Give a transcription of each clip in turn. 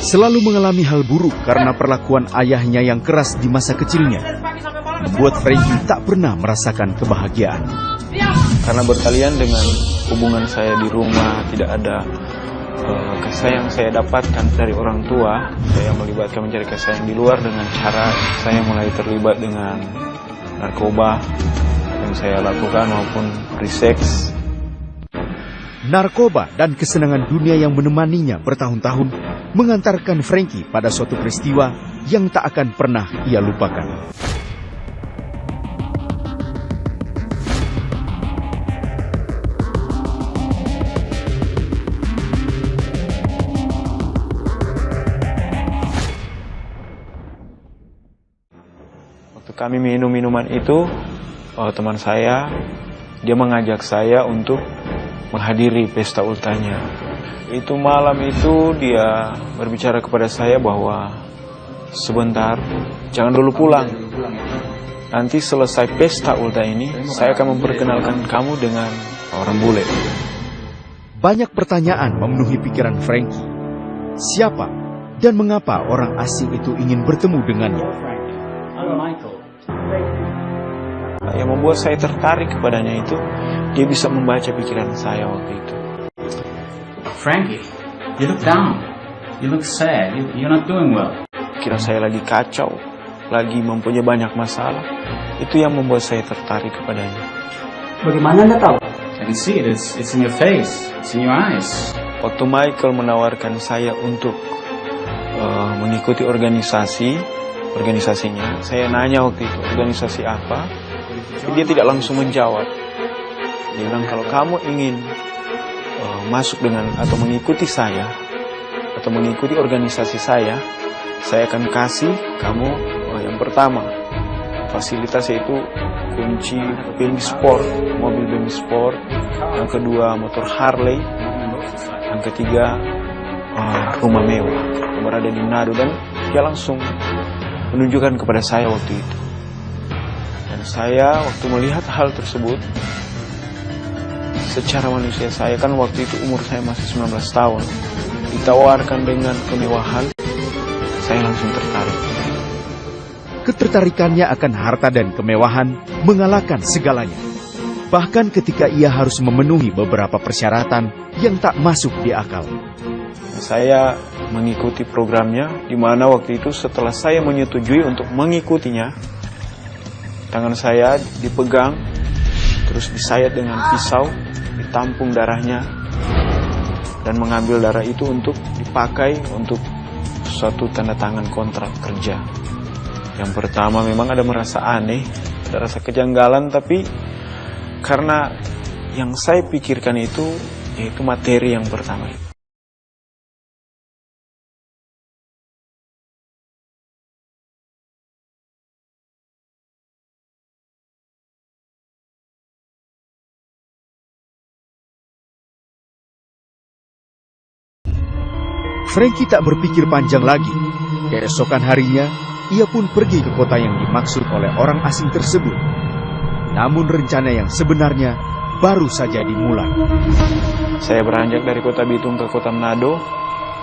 Selalu mengalami hal buruk karena perlakuan ayahnya yang keras di masa kecilnya, membuat Frankie tak pernah merasakan kebahagiaan. Karena berkalian dengan hubungan saya di rumah, tidak ada kasih yang saya dapatkan dari orang tua, saya melibatkan mencari kasih yang di luar dengan cara saya mulai terlibat dengan narkoba yang saya lakukan maupun free sex. Narkoba dan kesenangan dunia yang menemaninya bertahun-tahun mengantarkan Frankie pada suatu peristiwa yang tak akan pernah ia lupakan. Waktu kami minum minuman itu, teman saya, dia mengajak saya untuk menghadiri pesta ultahnya. Itu malam itu dia berbicara kepada saya bahwa sebentar, jangan dulu pulang. Nanti selesai pesta ultah ini, saya akan memperkenalkan kamu dengan orang bule. Banyak pertanyaan memenuhi pikiran Frankie. Siapa dan mengapa orang asing itu ingin bertemu dengannya? Yang membuat saya tertarik kepadanya itu, dia bisa membaca pikiran saya waktu itu. Frankie, you look down. You look sad. You're not doing well. Pikiran saya lagi kacau, lagi mempunyai banyak masalah. Itu yang membuat saya tertarik kepadanya. Bagaimana Anda tahu? I can see it. It's in your face. It's in your eyes. Waktu Michael menawarkan saya untuk mengikuti organisasinya, saya nanya waktu itu organisasi apa. Dia tidak langsung menjawab. Dia bilang kalau kamu ingin masuk dengan atau mengikuti saya atau mengikuti organisasi saya akan kasih kamu yang pertama fasilitas, yaitu kunci BEMI Sport, mobil BEMI Sport, yang kedua motor Harley, yang ketiga rumah mewah yang berada di Manado. Dan dia langsung menunjukkan kepada saya waktu itu. Dan saya waktu melihat hal tersebut, secara manusia saya kan waktu itu umur saya masih 19 tahun, ditawarkan dengan kemewahan, saya langsung tertarik. Ketertarikannya akan harta dan kemewahan mengalahkan segalanya. Bahkan ketika ia harus memenuhi beberapa persyaratan yang tak masuk di akal. Saya mengikuti programnya, di mana waktu itu setelah saya menyetujui untuk mengikutinya, tangan saya dipegang, terus disayat dengan pisau, ditampung darahnya, dan mengambil darah itu untuk dipakai untuk suatu tanda tangan kontrak kerja. Yang pertama memang ada merasa aneh, ada rasa kejanggalan, tapi karena yang saya pikirkan itu yaitu materi yang pertama itu. Frankie tak berpikir panjang lagi. Keesokan harinya, ia pun pergi ke kota yang dimaksud oleh orang asing tersebut. Namun rencana yang sebenarnya baru saja dimulai. Saya beranjak dari kota Bitung ke kota Manado.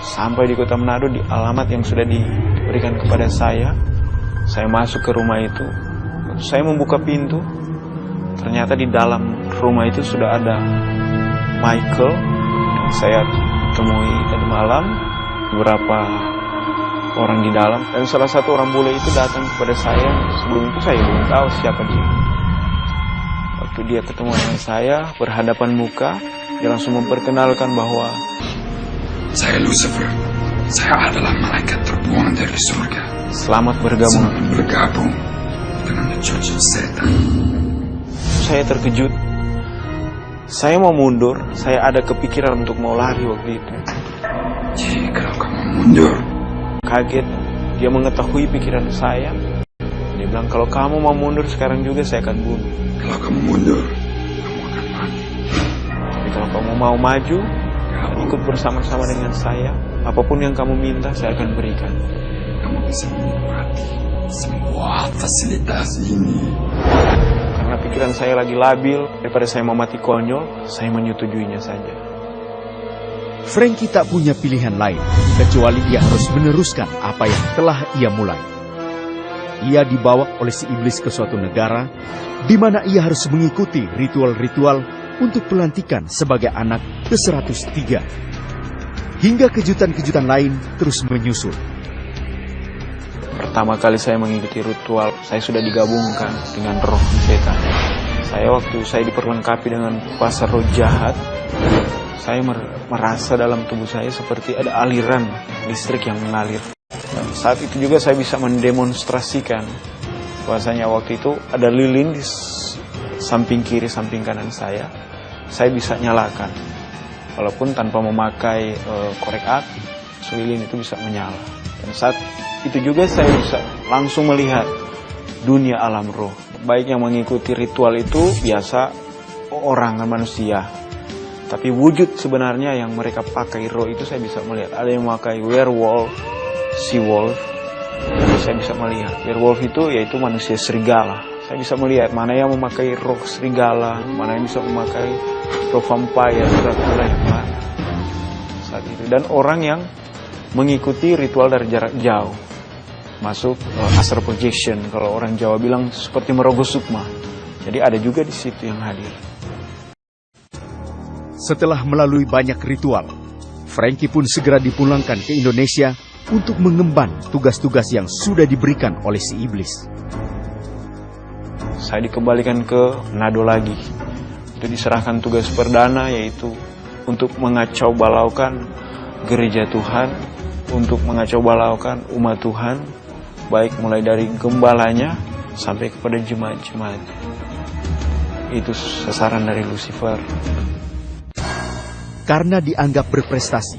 Sampai di kota Manado, di alamat yang sudah diberikan kepada saya masuk ke rumah itu. Saya membuka pintu, ternyata di dalam rumah itu sudah ada Michael. Saya temui tadi malam beberapa orang di dalam, dan salah satu orang bule itu datang kepada saya. Sebelum itu saya belum tahu siapa dia. Waktu dia ketemu dengan saya berhadapan muka, dia langsung memperkenalkan bahwa saya Lucifer, saya adalah malaikat terbuang dari surga. Selamat bergabung dengan The Church of Satan. Saya terkejut. Saya mau mundur, saya ada kepikiran untuk mau lari waktu itu. Jika kamu mundur, kaget, dia mengetahui pikiran saya. Dia bilang kalau kamu mau mundur sekarang juga saya akan bunuh. Kalau kamu mundur, kamu akan mati. Tapi kalau kamu mau maju dan ikut bersama-sama dengan saya, apapun yang kamu minta saya akan berikan. Kamu bisa menikmati semua fasilitas ini. Karena pikiran saya lagi labil, daripada saya mau mati konyol, saya menyetujuinya saja. Frankie tak punya pilihan lain, kecuali dia harus meneruskan apa yang telah ia mulai. Ia dibawa oleh si iblis ke suatu negara, di mana ia harus mengikuti ritual-ritual untuk pelantikan sebagai anak ke-103. Hingga kejutan-kejutan lain terus menyusul. Pertama kali saya mengikuti ritual, saya sudah digabungkan dengan roh setan. Waktu saya diperlengkapi dengan kuasa roh jahat, saya merasa dalam tubuh saya seperti ada aliran listrik yang mengalir. Dan saat itu juga saya bisa mendemonstrasikan bahwasanya waktu itu ada lilin di samping kiri, samping kanan saya bisa nyalakan. Walaupun tanpa memakai korek api, lilin itu bisa menyala. Dan saat itu juga saya bisa langsung melihat dunia alam roh. Baik yang mengikuti ritual itu biasa orang manusia, tapi wujud sebenarnya yang mereka pakai roh itu saya bisa melihat. Ada yang memakai werewolf, sea wolf, saya bisa melihat. Werewolf itu yaitu manusia serigala. Saya bisa melihat mana yang memakai roh serigala, mana yang bisa memakai roh vampire, Dracula yang mana saat itu. Dan orang yang mengikuti ritual dari jarak jauh, masuk astral projection, kalau orang Jawa bilang seperti merogoh sukma. Jadi ada juga di situ yang hadir. Setelah melalui banyak ritual, Frankie pun segera dipulangkan ke Indonesia untuk mengemban tugas-tugas yang sudah diberikan oleh si iblis. Saya dikembalikan ke Manado lagi. Itu diserahkan tugas perdana, yaitu untuk mengacau balaukan gereja Tuhan, untuk mengacau balaukan umat Tuhan, baik mulai dari gembalanya sampai kepada jemaat-jemaat. Itu sasaran dari Lucifer. Karena dianggap berprestasi,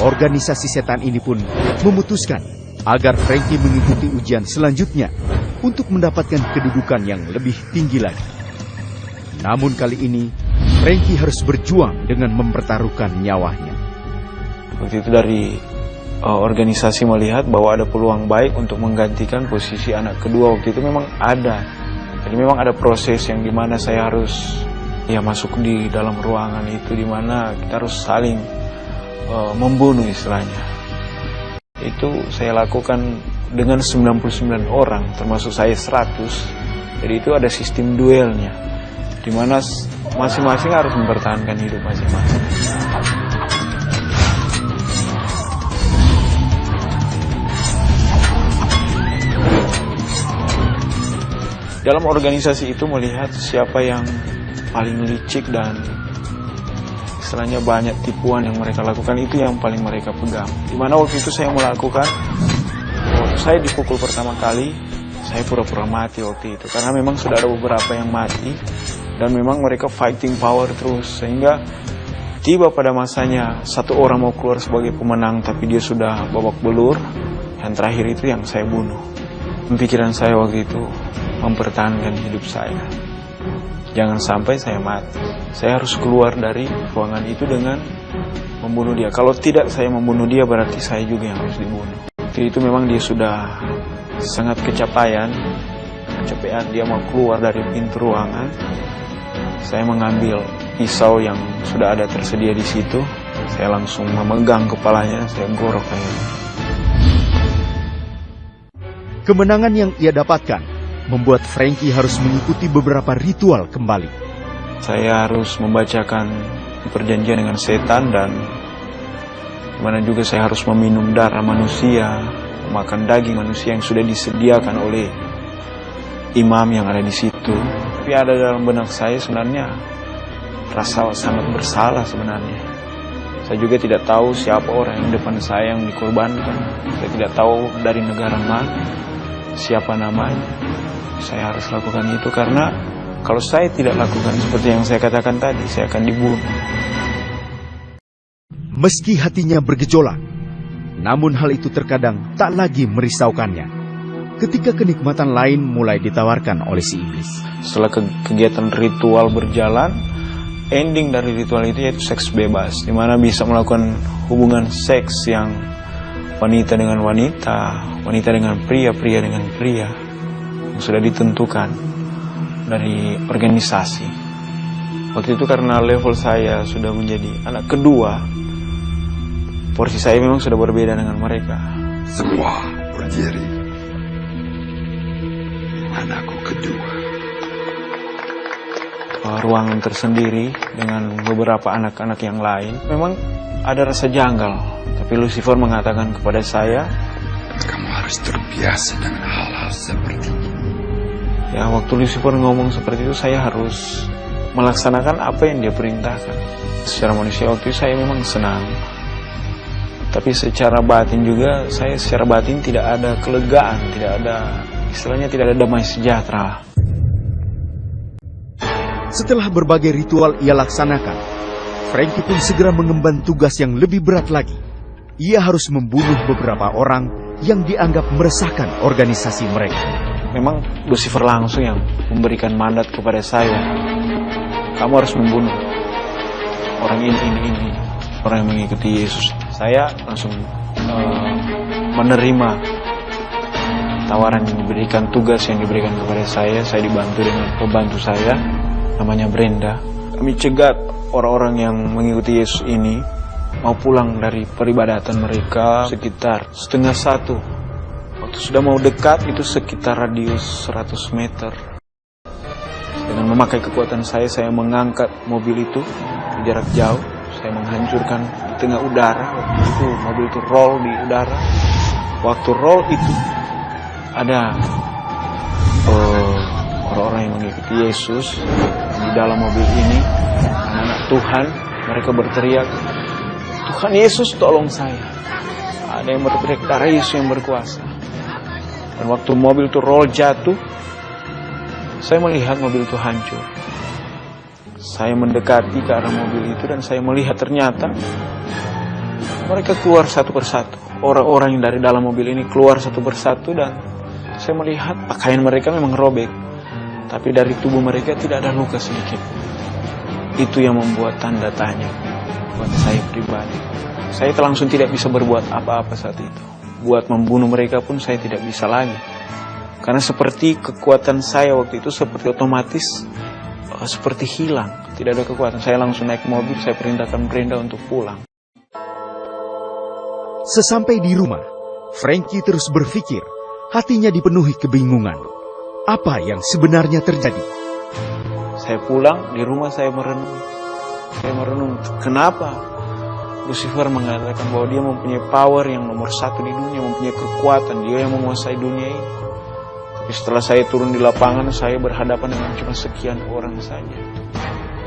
organisasi setan ini pun memutuskan agar Frankie mengikuti ujian selanjutnya untuk mendapatkan kedudukan yang lebih tinggi lagi. Namun kali ini, Frankie harus berjuang dengan mempertaruhkan nyawanya. Waktu itu dari organisasi melihat bahwa ada peluang baik untuk menggantikan posisi anak kedua. Waktu itu memang ada. Jadi memang ada proses yang dimana saya harus masuk di dalam ruangan itu, dimana kita harus saling membunuh istilahnya. Itu saya lakukan dengan 99 orang, termasuk saya 100. Jadi itu ada sistem duelnya, dimana masing-masing harus mempertahankan hidup masing-masing. Dalam organisasi itu melihat siapa yang paling licik dan istilahnya banyak tipuan yang mereka lakukan, itu yang paling mereka pegang. Dimana waktu itu saya melakukan, waktu saya dipukul pertama kali, saya pura-pura mati waktu itu. Karena memang sudah ada beberapa yang mati, dan memang mereka fighting power terus. Sehingga tiba pada masanya satu orang mau keluar sebagai pemenang, tapi dia sudah babak belur. Yang terakhir itu yang saya bunuh. Pikiran saya waktu itu mempertahankan hidup saya. Jangan sampai saya mati. Saya harus keluar dari ruangan itu dengan membunuh dia. Kalau tidak saya membunuh dia, berarti saya juga yang harus dibunuh. Itu memang dia sudah sangat kecapean. Dia mau keluar dari pintu ruangan. Saya mengambil pisau yang sudah ada tersedia di situ. Saya langsung memegang kepalanya, saya gorok akhirnya. Kemenangan yang ia dapatkan membuat Frankie harus mengikuti beberapa ritual kembali. Saya harus membacakan perjanjian dengan setan, dan dimana juga saya harus meminum darah manusia, memakan daging manusia yang sudah disediakan oleh imam yang ada di situ. Tapi ada dalam benak saya sebenarnya rasa sangat bersalah sebenarnya. Saya juga tidak tahu siapa orang yang depan saya yang dikorbankan. Saya tidak tahu dari negara mana, siapa namanya. Saya harus lakukan itu karena kalau saya tidak lakukan seperti yang saya katakan tadi, saya akan dibunuh. Meski hatinya bergejolak, namun hal itu terkadang tak lagi merisaukannya. Ketika kenikmatan lain mulai ditawarkan oleh si iblis. Setelah kegiatan ritual berjalan, ending dari ritual itu yaitu seks bebas, di mana bisa melakukan hubungan seks yang wanita dengan wanita, wanita dengan pria, pria dengan pria, yang sudah ditentukan dari organisasi. Waktu itu karena level saya sudah menjadi anak kedua, porsi saya memang sudah berbeda dengan mereka. Semua berdiri. Anakku kedua. Ruangan tersendiri dengan beberapa anak-anak yang lain. Memang ada rasa janggal, tapi Lucifer mengatakan kepada saya, kamu harus terbiasa dengan hal-hal seperti ini. ya waktu Lucifer ngomong seperti itu, saya harus melaksanakan apa yang dia perintahkan. Secara manusia waktu itu saya memang senang, tapi secara batin juga, saya secara batin tidak ada kelegaan, tidak ada, istilahnya tidak ada damai sejahtera. Setelah berbagai ritual ia laksanakan, Frankie pun segera mengemban tugas yang lebih berat lagi. Ia harus membunuh beberapa orang yang dianggap meresahkan organisasi mereka. Memang Lucifer langsung yang memberikan mandat kepada saya. Kamu harus membunuh orang ini, orang yang mengikuti Yesus. Saya langsung menerima tawaran yang diberikan, tugas yang diberikan kepada saya. Saya dibantu dengan pembantu saya, namanya Brenda. Kami cegat orang-orang yang mengikuti Yesus ini mau pulang dari peribadatan mereka sekitar 12:30. Waktu sudah mau dekat, itu sekitar radius 100 meter. Dengan memakai kekuatan saya mengangkat mobil itu di jarak jauh. Saya menghancurkan di tengah udara. Waktu itu mobil itu roll di udara. Waktu roll itu ada orang-orang yang mengikuti Yesus di dalam mobil ini, anak-anak Tuhan. Mereka berteriak, Tuhan Yesus tolong saya. Ada yang berteriak, darah Yesus yang berkuasa. Dan waktu mobil itu roll jatuh, saya melihat mobil itu hancur. Saya mendekati ke arah mobil itu dan saya melihat ternyata mereka keluar satu persatu. Orang-orang yang dari dalam mobil ini keluar satu persatu dan saya melihat pakaian mereka memang robek. Tapi dari tubuh mereka tidak ada luka sedikit. Itu yang membuat tanda tanya buat saya pribadi. Saya langsung tidak bisa berbuat apa-apa saat itu. Buat membunuh mereka pun saya tidak bisa lagi. Karena seperti kekuatan saya waktu itu seperti otomatis seperti hilang. Tidak ada kekuatan. Saya langsung naik mobil, saya perintahkan Brenda untuk pulang. Sesampai di rumah, Frankie terus berpikir, hatinya dipenuhi kebingungan. Apa yang sebenarnya terjadi? Saya pulang, di rumah saya merenung. Saya merenung, kenapa Lucifer mengatakan bahwa dia mempunyai power yang nomor 1 di dunia, mempunyai kekuatan, dia yang menguasai dunia ini. Tapi setelah saya turun di lapangan, saya berhadapan dengan cuma sekian orang saja.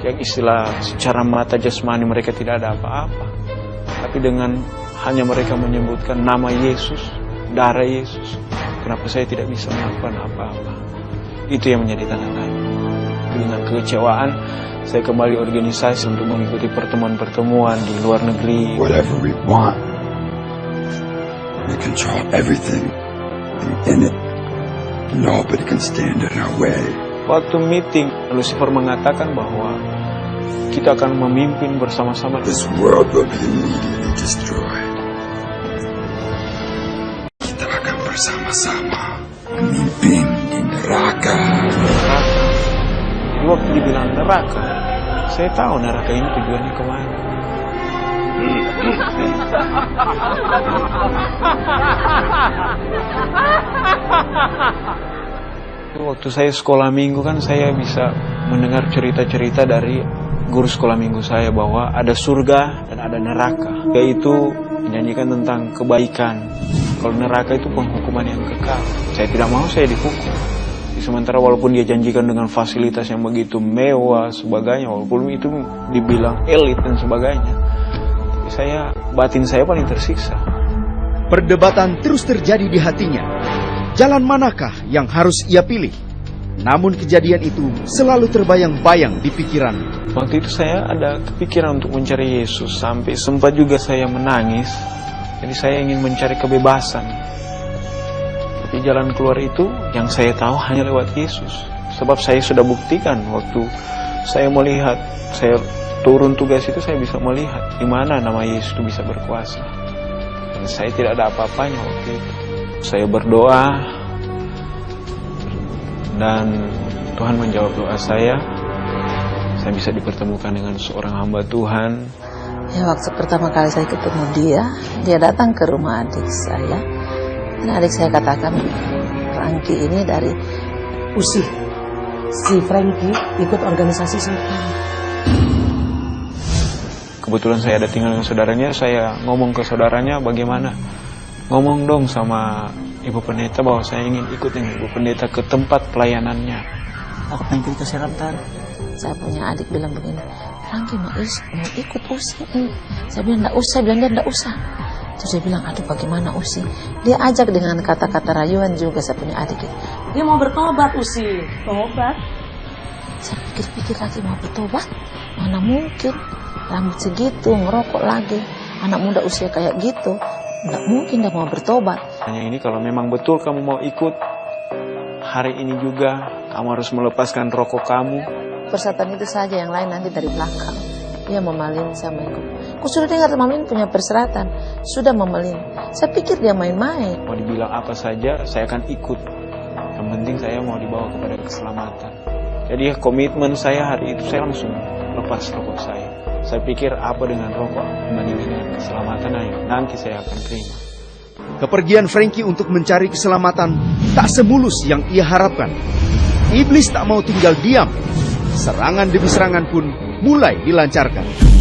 Yang istilah secara mata jasmani mereka tidak ada apa-apa. Tapi dengan hanya mereka menyebutkan nama Yesus, darah Yesus, kenapa saya tidak bisa melakukan apa-apa? Itu yang menjadi tanda tanya. Dengan kekecewaan, saya kembali organisasi untuk mengikuti pertemuan-pertemuan di luar negeri. Whatever we want, we control everything, and in it, nobody can stand in our way. Waktu meeting, Lucifer mengatakan bahwa kita akan memimpin bersama-sama. This world will be immediately destroyed. Kita akan bersama-sama memimpin di neraka. Jadi waktu dibilang neraka, saya tahu neraka ini tujuannya kemana. Waktu saya sekolah minggu kan saya bisa mendengar cerita-cerita dari guru sekolah minggu saya bahwa ada surga dan ada neraka. Yaitu menyanyikan tentang kebaikan. Kalau neraka itu penghukuman yang kekal. Saya tidak mau saya dihukum. Sementara walaupun dia janjikan dengan fasilitas yang begitu mewah sebagainya, walaupun itu dibilang elit dan sebagainya, tapi batin saya paling tersiksa. Perdebatan terus terjadi di hatinya. Jalan manakah yang harus ia pilih? Namun kejadian itu selalu terbayang-bayang di pikirannya. Waktu itu saya ada kepikiran untuk mencari Yesus, sampai sempat juga saya menangis. Jadi saya ingin mencari kebebasan. Tapi jalan keluar itu yang saya tahu hanya lewat Yesus. Sebab saya sudah buktikan waktu saya melihat, saya turun tugas itu, saya bisa melihat di mana nama Yesus itu bisa berkuasa. Dan saya tidak ada apa-apanya waktu itu. Saya berdoa dan Tuhan menjawab doa saya. Saya bisa dipertemukan dengan seorang hamba Tuhan Ya, waktu pertama kali saya ketemu dia datang ke rumah adik saya. Dan adik saya katakan, Frankie ini dari Usi, si Frankie ikut organisasi setan. Kebetulan saya ada tinggal dengan saudaranya, saya ngomong ke saudaranya bagaimana. Ngomong dong sama Ibu Pendeta bahwa saya ingin ikut dengan Ibu Pendeta ke tempat pelayanannya. Aku pengen ikut kesehatan. saya punya adik bilang begini, Frankie mau ikut Usi. Saya bilang enggak usah, bilang dia enggak usah. Terus dia bilang, aduh bagaimana Usi? Dia ajak dengan kata-kata rayuan juga saya punya adik itu. Dia mau bertobat Usi. Tobat? Saya pikir-pikir lagi mau bertobat? Mana mungkin? Rambut segitu, ngerokok lagi. Anak muda usia kayak gitu, enggak mungkin dia mau bertobat. Hanya ini kalau memang betul kamu mau ikut, hari ini juga kamu harus melepaskan rokok kamu. Persatuan itu saja, yang lain nanti dari belakang. Dia memalin, saya mau ikut. Aku sudah dengar Mamelin punya perseratan, sudah memalin. Saya pikir dia main-main. Mau dibilang apa saja, saya akan ikut. Yang penting saya mau dibawa kepada keselamatan. Jadi komitmen saya hari itu, saya langsung lepas rokok saya. Saya pikir apa dengan rokok dibanding dengan keselamatan, nanti saya akan terima. Kepergian Frankie untuk mencari keselamatan tak semulus yang ia harapkan. Iblis tak mau tinggal diam. Serangan demi serangan pun mulai dilancarkan.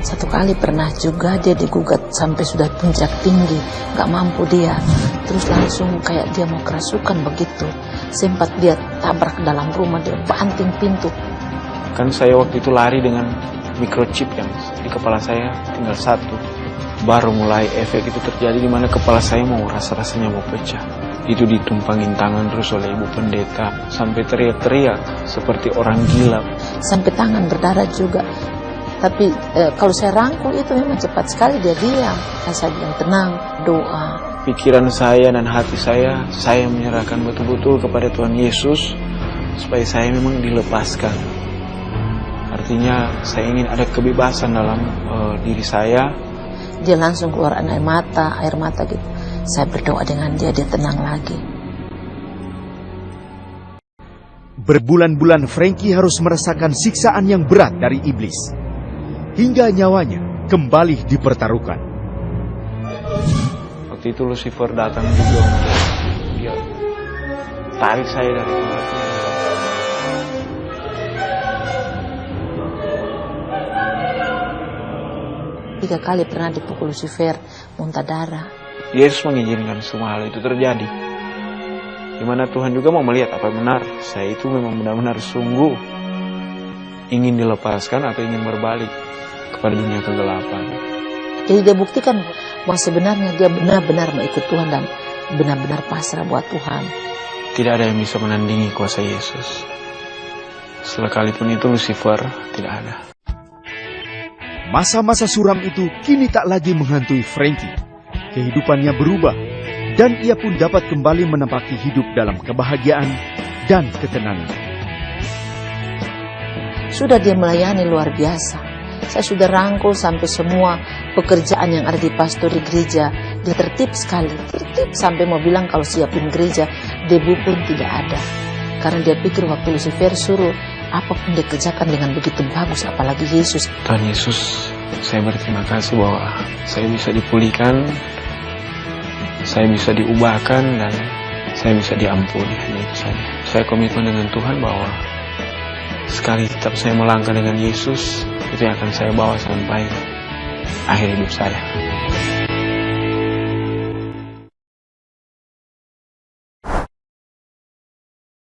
Satu kali pernah juga dia digugat sampai sudah puncak tinggi, gak mampu dia. Terus langsung kayak dia mau kerasukan begitu. Sempat dia tabrak ke dalam rumah, dia banting pintu. Kan saya waktu itu lari dengan microchip yang di kepala saya tinggal satu. Baru mulai efek itu terjadi di mana kepala saya mau rasa-rasanya mau pecah. Itu ditumpangin tangan terus oleh Ibu Pendeta sampai teriak-teriak seperti orang gila. Sampai tangan berdarah juga. Tapi kalau saya rangkul itu memang cepat sekali dia diam. Dan saya bilang tenang, doa. Pikiran saya dan hati saya menyerahkan betul-betul kepada Tuhan Yesus supaya saya memang dilepaskan. Artinya saya ingin ada kebebasan dalam diri saya. Dia langsung keluar air mata gitu. Saya berdoa dengan dia tenang lagi. Berbulan-bulan Frankie harus merasakan siksaan yang berat dari iblis. Hingga nyawanya kembali dipertaruhkan. Waktu itu Lucifer datang juga untuk dia tarik saya dari tempatnya. Tiga kali pernah dipukul Lucifer, muntah darah. Yesus mengizinkan semua hal itu terjadi. Di mana Tuhan juga mau melihat apa yang benar. Saya itu memang benar-benar sungguh ingin dilepaskan atau ingin berbalik kepada dunia kegelapan. Jadi dia buktikan bahwa sebenarnya dia benar-benar mengikut Tuhan dan benar-benar pasrah buat Tuhan. Tidak ada yang bisa menandingi kuasa Yesus. Sekalipun itu Lucifer tidak ada. Masa-masa suram itu kini tak lagi menghantui Frankie. Kehidupannya berubah, dan ia pun dapat kembali menempati hidup dalam kebahagiaan dan ketenangan. Sudah dia melayani luar biasa. Saya sudah rangkul sampai semua pekerjaan yang ada di pastor di gereja. Dia tertib sekali, tertib sampai mau bilang kalau siapin gereja, debu pun tidak ada. Karena dia pikir waktu Lucifer suruh, apapun dia kerjakan dengan begitu bagus, apalagi Yesus. Tuhan Yesus, saya berterima kasih bahwa saya bisa dipulihkan, saya bisa diubahkan, dan saya bisa diampuni. Hanya itu saja. Saya komitmen dengan Tuhan bahwa sekali tetap saya melangkah dengan Yesus, itu yang akan saya bawa sampai akhir hidup saya.